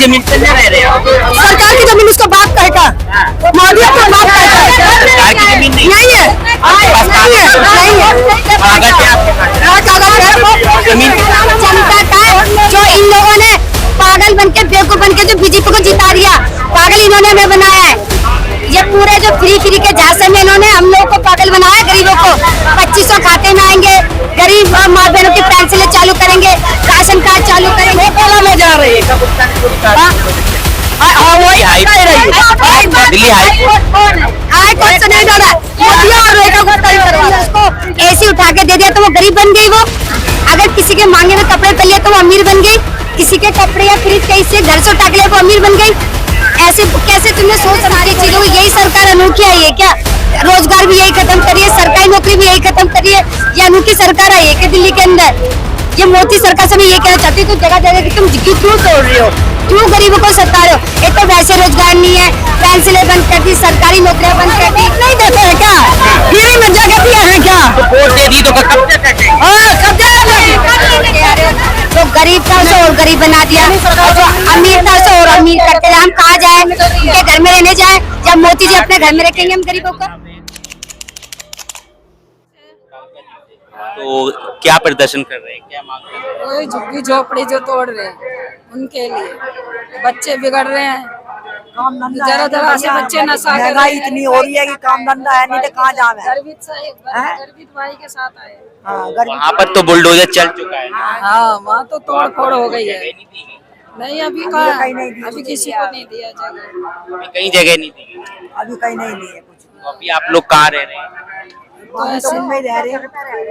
जमीन पे नहीं रह रहे हो? सरकार की जमीन उसको बाप कहेगा, मोदी अपना बाप कहेगा। सरकार की जमीन नहीं है, आपके पास कागज है? कागज है आपके पास? जमीन जनता का जो इन लोगों ने पागल बनके बेवकूफ बनके जो बीजेपी को जिता दिया, पागल इन्होंने हमें बनाया है। ये पूरे जो फ्री के झांसे में इन्होंने हम लोगों को पागल बनाया, गरीबों को 2500 खाते में आएंगे, गरीब माँ बहनों की पेंशनें चालू करेंगे, राशन कार्ड चालू करेंगे, कोला में जा रही है। दिल्ली हाईकोर्ट से नहीं डाला, मोदी और रेखा गुप्ता ही करवाया। उसको एसी उठा के दे दिया तो वो गरीब बन गई। वो अगर किसी के मांगे में कपड़े पहन लिए तो वो अमीर बन गई, किसी के कपड़े या खरीद के इससे घर से उठा के लिए वो अमीर बन गई। ऐसे कैसे तुमने सोच सारी चीजों? यही सरकार अनोखी आई है क्या? रोजगार भी यही खत्म करिए, सरकारी नौकरी भी यही खत्म करिए। ये अनोखी सरकार आई है कि दिल्ली के अंदर? ये मोदी सरकार से मैं ये कहना चाहती हूँ, तो जगह जगह तुम क्यों तोड़ रहे हो, क्यों गरीबों को सता रहे हो? एक तो वैसे रोजगार नहीं है, पेंसिलें बंद कर दी, सरकारी नौकरियां बंद कर दी, नहीं देते हैं क्या? गिरी में जगह दिया है क्या? वोट दे दी तो कब्जा कर देंगे। जो गरीब था उसे और गरीब बना दिया, जो अमीर था उसे और अमीर करते रहे। हम कहाँ जाए? उनके घर में रहने जाए? जब मोदी जी अपने घर में रखेंगे हम गरीबों को? तो क्या प्रदर्शन कर रहे हैं, क्या मांग कर रहे हैं? वही झुग्गी झोपड़ी जो तोड़ रहे हैं उनके लिए, बच्चे बिगड़ रहे हैं, जरा जरा से बच्चे नशा कर रहे हैं। इतनी हो रही है कि काम धंधा है नहीं तो कहाँ जावे। गर्वित भाई के साथ आए। वहाँ पर तो बुलडोजर चल चुका है। हाँ, वहाँ तो तोड़ फोड़ हो गई है। जगह नहीं दी गई। नहीं अभी कहाँ, अभी किसी को नहीं दिया जगह। अभी कहीं जगह नहीं दी गई। अभी कहीं नहीं लिए कुछ। तो अभी आप लोग कहाँ रह रहे हैं? तो उनमें रह रहे हैं,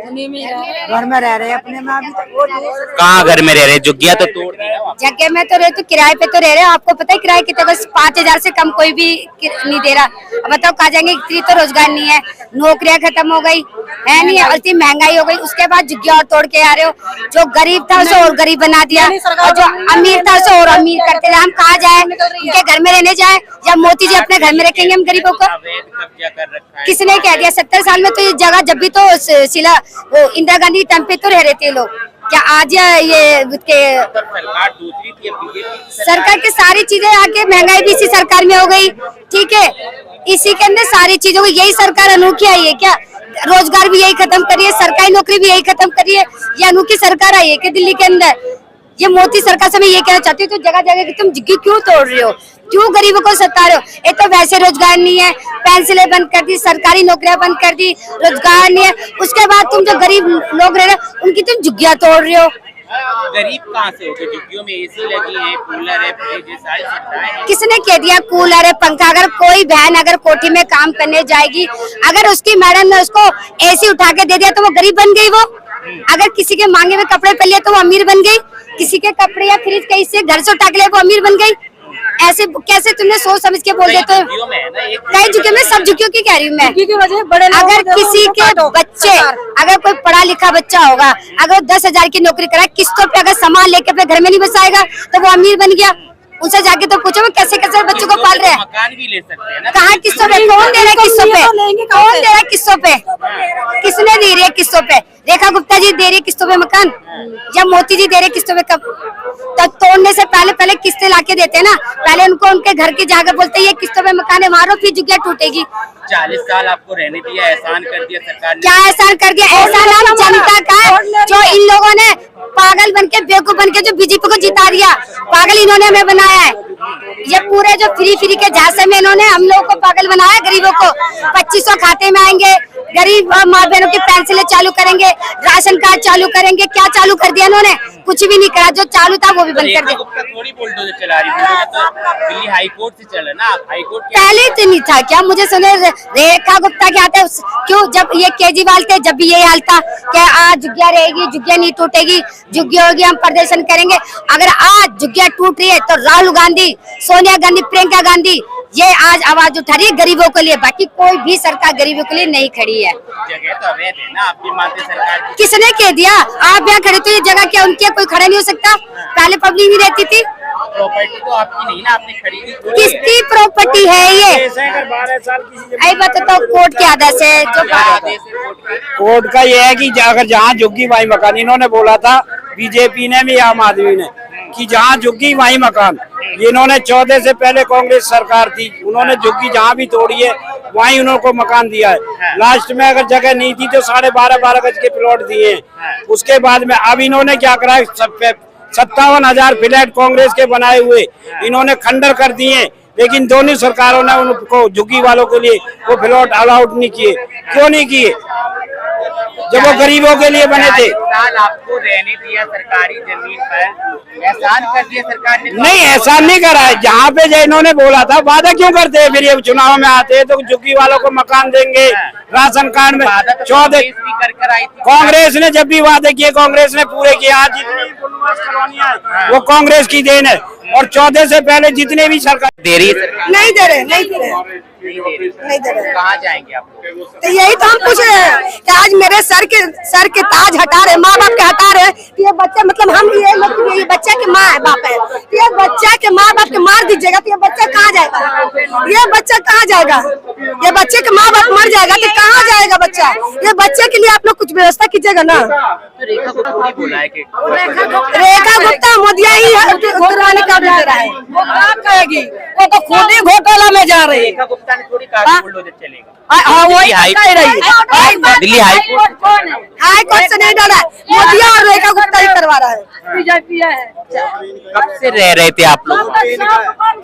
उन्हीं में रह रहे हैं। घर में रह रहे हैं अपने में। अभी तक कहाँ घर में रह रहे हैं? जुग्गिया तो तोड़ दी ना वहाँ। जगह में तो रहे तो किराए पे तो रह रहे हो। आपको पता है किराए कितना? बस 5000 से कम कोई भी नहीं दे रहा। अब बताओ कहाँ जाएंगे? इतनी तो रोजगार नहीं है, नौकरियां खत्म हो गई है, नहीं और इतनी महंगाई हो गई। उसके बाद जुग्गिया और तोड़ के आ रहे हो। जो गरीब था उसे और गरीब बना दिया, और जो अमीर था उसे और अमीर करते रहे। हम कहाँ जाए? उनके घर में रहने जाए? जब मोदी जी अपने घर में रखेंगे हम गरीबों को? अवैध कब्जा कर रखा है। किसने कह दिया? 70 साल में तो ये जगह जब भी तो शिला वो इंदिरा गांधी टाइम पे तो रह रहे थे लोग। क्या आज ये के सरकार दूसरी थी, बीजेपी सरकार की सारी चीजें आके महंगाई भी इसी सरकार में हो गई। ठीक है, इसी के अंदर सारी चीजों को यही सरकार अनोखी आई है क्या? रोजगार भी यही खत्म करिए, सरकारी नौकरी भी यही खत्म करिए। ये अनोखी सरकार आई है कि दिल्ली के अंदर? ये मोदी सरकार से मैं ये कहना चाहती हूँ, तो जगह जगह तुम झुग्गी क्यों तोड़ रहे हो, क्यों गरीबों को सता रहे हो? एक तो वैसे रोजगार नहीं है, पेंसिलें बंद कर दी, सरकारी नौकरियां बंद कर दी, रोजगार नहीं है। उसके बाद तुम जो गरीब लोग रह रहे हो उनकी तुम झुग्गियां तोड़ रहे हो। गरीब कहाँ से होते? झुग्गियों में एसी लगी है, कूलर है, फ्रिज है, सारी सुविधाएं हैं। किसने कह दिया कूलर है, पंखा? अगर कोई बहन अगर कोठी में काम करने जाएगी, अगर उसकी मैडम ने उसको एसी उठा के दे दिया तो वो गरीब बन गई। वो अगर किसी के मांगे में कपड़े पहन लिए तो वो अमीर बन गई, किसी के कपड़े या खरीद के इससे घर से उठा के लिए वो अमीर बन गई। ऐसे कैसे तुमने सोच समझ के बोल देते हो? कई झुग्गियों में, सब झुग्गियों की कह रही हूँ मैं। अगर किसी के बच्चे, अगर कोई पढ़ा लिखा बच्चा होगा, अगर 10,000 की नौकरी कराए, किस्तों पे अगर सामान लेके अपने घर में नहीं बसाएगा तो वो अमीर बन गया। उनसे जाके तो पूछो वो कैसे कैसे बच्चों को पाल रहे हैं। मकान भी ले सकते हैं ना। कहाँ किस्तों पे? कौन दे रहा है किस्तों पे? कौन दे रहा है किस्तों पे? किसने दे रही है किस्तों पे? रेखा गुप्ता जी दे रही है किस्तों पे मकान, या मोदी जी दे रहे किस्तों पे? कब? तो तोड़ने से पहले किस्तें लाके देते हैं ना। पहले उनको उनके घर की जाकर बोलते ये किस्तों पे मकान है, मारो, फिर जुग्गिया टूटेगी। 40 साल आपको रहने दिया, एहसान कर दिया सरकार ने। क्या एहसान कर दिया? एहसान हम जनता का, जो इन लोगों ने पागल बनके बेवकूफ बनके जो बीजेपी को जिता दिया, पागल इन्होंने हमें बनाया है। ये पूरे जो फ्री के झांसे में इन्होंने हम लोगों को पागल बनाया, गरीबों को 2500 खाते में आएंगे, गरीब माँ बहनों की पेंसिलें चालू करेंगे, राशन कार्ड चालू करेंगे। क्या चालू कर दिया इन्होंने? कुछ भी नहीं करा, जो चालू था वो भी बंद कर दिया। थोड़ी बुलडोजर चला रही है, तो दिल्ली हाई कोर्ट से चला ना। हाईकोर्ट पहले तो नहीं था क्या? मुझे सुने रेखा गुप्ता के आते क्यों? जब ये केजरीवाल थे जब भी यही हाल था कि आज झुग्गिया रहेगी, झुग्गिया नहीं टूटेगी, झुग्गिया होगी, हम प्रदर्शन करेंगे। अगर आज झुग्गिया टूट रही है तो राहुल गांधी, सोनिया गांधी, प्रियंका गांधी ये आज आवाज उठा रही है गरीबों के लिए। बाकी कोई भी सरकार गरीबों के लिए नहीं खड़ी है। जगह तो अवैध है ना, आप भी मानते सरकार की? किसने कह दिया? आप यहाँ खड़े तो ये जगह क्या उनकी? कोई खड़ा नहीं हो सकता? पहले पब्लिक नहीं रहती थी। प्रॉपर्टी तो आपकी नहीं ना, आपने खरीदी। किसकी प्रॉपर्टी है ये? 12 साल की। आई बताओ कोर्ट के आदेश है जो कोर्ट का ये है कि अगर जहाँ झुग्गी भाई मकान इन्होंने बोला था, बीजेपी ने भी आम आदमी ने, कि जहाँ झुग्गी वहीं मकान। इन्होंने 14 से पहले कांग्रेस सरकार थी, उन्होंने झुग्गी जहाँ भी तोड़ी है वहीं उनको मकान दिया है। लास्ट में अगर जगह नहीं थी तो 12.5 गज के प्लॉट दिए हैं। उसके बाद में अब इन्होंने क्या करा, 57,000 फ्लैट कांग्रेस के बनाए हुए इन्होंने खंडर कर दिए, लेकिन दोनों सरकारों ने उनको झुग्गी वालों के लिए वो प्लॉट अलाउड नहीं किए। क्यों नहीं किए? जब वो गरीबों के लिए बने थे। साल आपको रहने दिया सरकारी जमीन पर, एहसान कर दिया सरकार ने? नहीं, एहसान नहीं करा है। जहाँ पे जो इन्होंने बोला था, वादा क्यों करते हैं? फिर ये चुनाव में आते हैं तो झुग्गी वालों को मकान देंगे, राशन कार्ड में 14 कर आई थी कांग्रेस ने जब भी वादे किए कांग्रेस ने पूरे किए। आज जितनी कॉलोनियां हैं वो कांग्रेस की देन है, और 14 से पहले जितने भी सरकार दे रही है सरकार? नहीं दे रहे, नहीं दे रहे, नहीं दे रहे। कहाँ जाएंगे आप? तो यही तो हम पूछ रहे हैं कि आज मेरे सर के ताज हटा रहे, माँ बाप के हटा रहे कि ये बच्चा, मतलब हम ये बच्चा के माँ है, बाप है, ये बच्चा के माँ बाप के मार दीजिएगा तो ये बच्चा कहाँ जाएगा? ये बच्चा कहाँ जाएगा? ये बच्चे के माँ बाप मर जाएगा तो कहाँ जाएगा बच्चा? ये बच्चे के लिए आप लोग कुछ व्यवस्था कीजिएगा ना। तो रेखा गुप्ता ने बोला है कि रेखा गुप्ता मोदिया ही उत्तरवाणी कर दे रहा है, वो आप कहेगी, वो तो खुद ही घोटाला में जा रही है। रेखा गुप्ता ने थोड़ी कहा बुलडोजर चलेगा। वही कह रही है। दिल्ली हाई कोर्ट कौन है? हाई कोर्ट से नहीं डरा, मोदिया और रेखा गुप्ता ही करवा रहा है। बीजेपी है। कब से रह रहे थे आप लोग?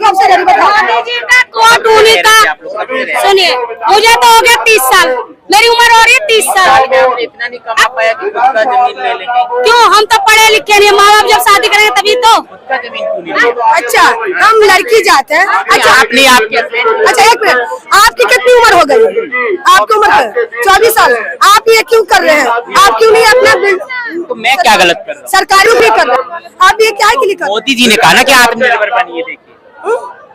कब से नहीं बताओ? कोर्ट उन्हीं का। सुनिए, मुझे तो हो गया 30 साल, मेरी उम्र हो रही है 30 साल। इतना नहीं कमा पाया कि उसका जमीन ले लेंगे? क्यों? हम तो पढ़े लिखे नहीं, माँ बाप जब शादी करेंगे तभी तो। उसका जमीन क्यों नहीं लेंगे? अच्छा, हम लड़की जाते हैं। अच्छा, अपनी आपके अच्छा एक मिनट, आपकी कितनी उम्र हो गई? आपकी उम्र 24 साल। आप ये क्यों कर रहे हैं? आप क्यों नहीं अपना तो मैं क्या गलत कर रहा हूँ? सरकारी भी कर रहे हैं? आप ये क्या के लिए कर रहे मोदी जी ने कहा ना कि आत्मनिर्भर बनिए। देखिए,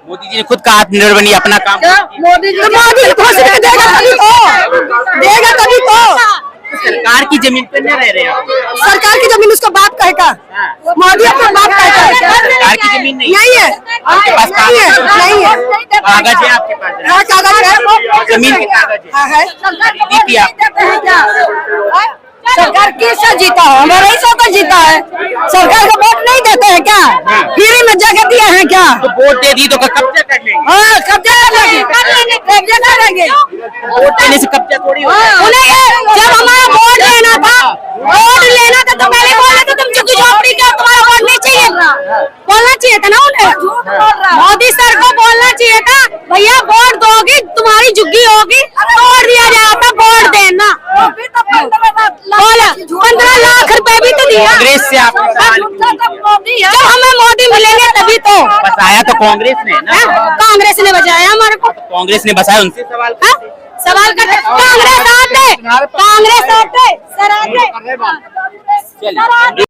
मोदी जी ने खुद कहा आत्मनिर्भर बनिए, अपना काम मोदी जी घोषणा देगा तभी तो, देगा तभी तो। सरकार की जमीन पे न रह रहे हैं आप। सरकार की जमीन उसका बाप कहेगा, मोदी अपना बाप कहेगा। सरकार की जमीन नहीं है, आपके पास नहीं है, नहीं है। कागज है आपके पास? हाँ, कागज है, जमीन के कागज है? हाँ है। खरीदी थी आप? सरकार किससे जीता है? हमारे ही से जीता है। सरकार को वोट नहीं देते हैं क्या? फ्री में जगह दिए हैं क्या? तो वोट दे दी तो कब्जा कर लेंगे? हाँ, कब्जा करेंगे। वोट देने से कब्जा थोड़ी होता है। उन्हें जब हमारा वोट लेना था, तो पहले बोले तो तुम झुग्गी झोपड़ी का तुम्हारा वोट नहीं चाहिए, बोलना चाहिए था ना उन्हें। मोदी सर को बोलना चाहिए था, भैया वोट दोगी तुम्हारी झुग्गी होगी, तोड़ दिया जाता, वोट देना। बोला 15 लाख रुपए भी तो दिया कांग्रेस से आप जब हमें मोदी मिलेंगे तभी तो। बसाया तो कांग्रेस ने ना? कांग्रेस ने बचाया हमारे को। कांग्रेस ने बसाया, उनसे सवाल सवाल करते कांग्रेस आते, सर आते। चलिए।